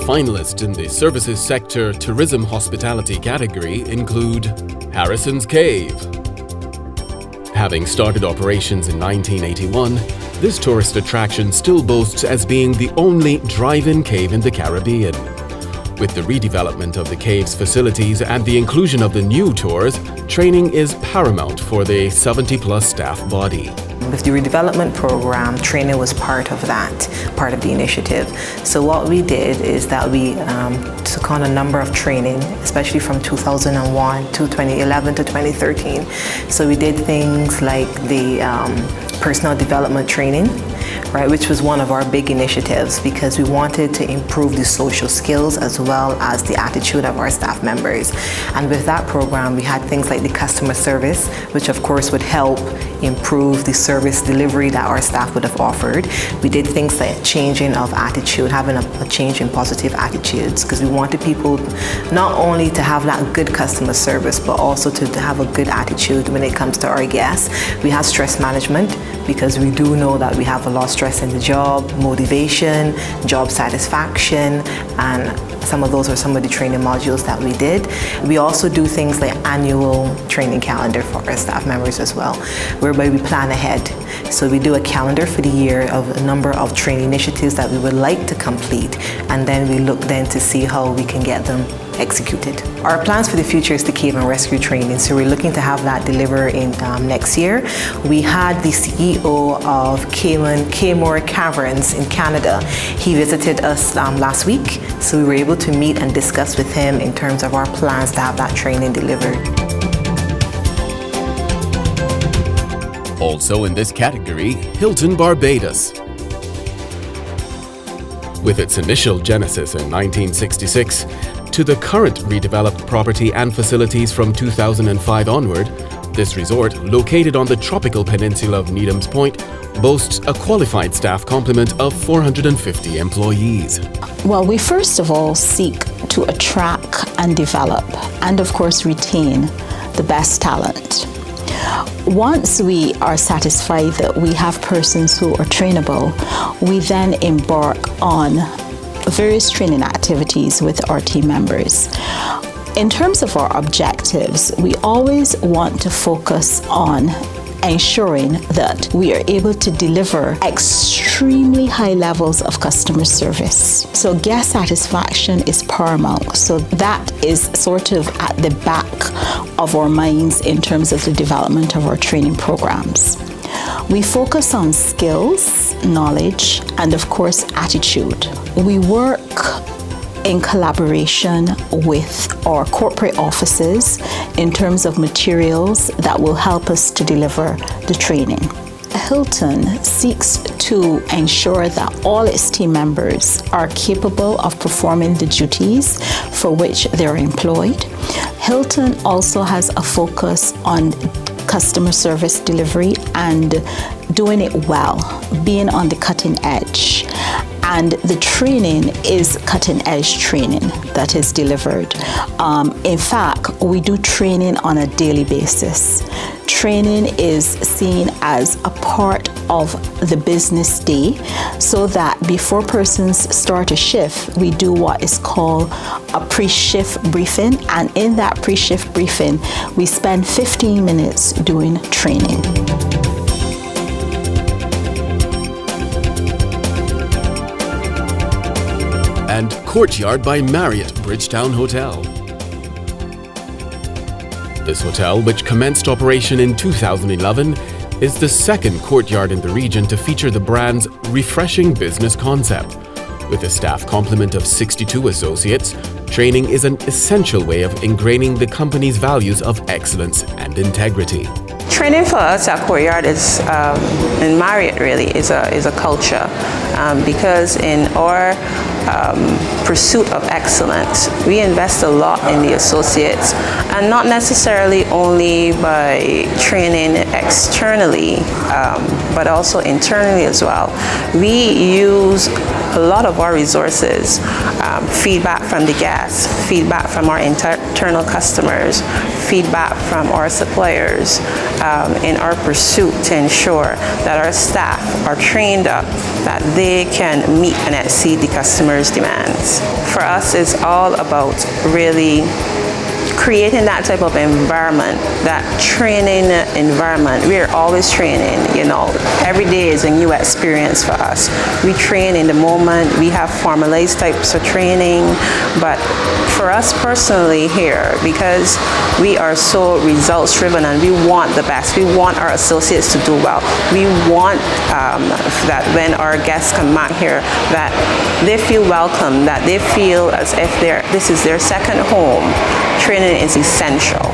finalists in the services sector tourism hospitality category include Harrison's Cave. Having started operations in 1981, this tourist attraction still boasts as being the only drive-in cave in the Caribbean. With the redevelopment of the cave's facilities and the inclusion of the new tours, training is paramount for the 70-plus staff body. With the redevelopment program, training was part of that, part of the initiative. So what we did is that we took on a number of training, especially from 2001 to 2011 to 2013. So we did things like the personal development training, right, which was one of our big initiatives because we wanted to improve the social skills as well as the attitude of our staff members. And with that program, we had things like the customer service, which of course would help improve the service delivery that our staff would have offered. We did things like changing of attitude, having a change in positive attitudes, because we wanted people not only to have that good customer service, but also to have a good attitude when it comes to our guests. We had stress management, because we do know that we have a lot of stress in the job, motivation, job satisfaction, and some of those are some of the training modules that we did. We also do things like annual training calendar for our staff members as well, whereby we plan ahead. So we do a calendar for the year of a number of training initiatives that we would like to complete, and then we look then to see how we can get them executed. Our plans for the future is the cave and rescue training, so we're looking to have that deliver in next year. We had the CEO of Kaymore Caverns in Canada. He visited us last week, so we were able to meet and discuss with him in terms of our plans to have that training delivered. Also in this category, Hilton Barbados. With its initial genesis in 1966, to the current redeveloped property and facilities from 2005 onward, this resort, located on the tropical peninsula of Needham's Point, boasts a qualified staff complement of 450 employees. Well, we first of all seek to attract and develop and of course retain the best talent. Once we are satisfied that we have persons who are trainable, we then embark on various training activities with our team members. In terms of our objectives, we always want to focus on ensuring that we are able to deliver extremely high levels of customer service. So guest satisfaction is paramount. So that is sort of at the back of our minds in terms of the development of our training programs. We focus on skills, knowledge, and of course, attitude. We work in collaboration with our corporate offices in terms of materials that will help us to deliver the training. Hilton seeks to ensure that all its team members are capable of performing the duties for which they're employed. Hilton also has a focus on customer service delivery and doing it well, being on the cutting edge. And the training is cutting edge training that is delivered. In fact, we do training on a daily basis. Training is seen as a part of the business day, so that before persons start a shift, we do what is called a pre-shift briefing. And in that pre-shift briefing, we spend 15 minutes doing training. And Courtyard by Marriott Bridgetown Hotel. This hotel, which commenced operation in 2011, is the second courtyard in the region to feature the brand's refreshing business concept. With a staff complement of 62 associates, training is an essential way of ingraining the company's values of excellence and integrity. Training for us at Courtyard is, in Marriott really, is a culture because in our pursuit of excellence, we invest a lot in the associates, and not necessarily only by training externally but also internally as well. We use a lot of our resources, feedback from the guests, feedback from our internal customers, feedback from our suppliers, in our pursuit to ensure that our staff are trained up, that they can meet and exceed the customers' demands. For us, it's all about really creating that type of environment, that training environment. We're always training, every day is a new experience for us. We train in the moment, we have formalized types of training, but for us personally here, because we are so results driven and we want the best, we want our associates to do well, we want that when our guests come back here, that they feel welcome, that they feel as if this is their second home. Training is essential.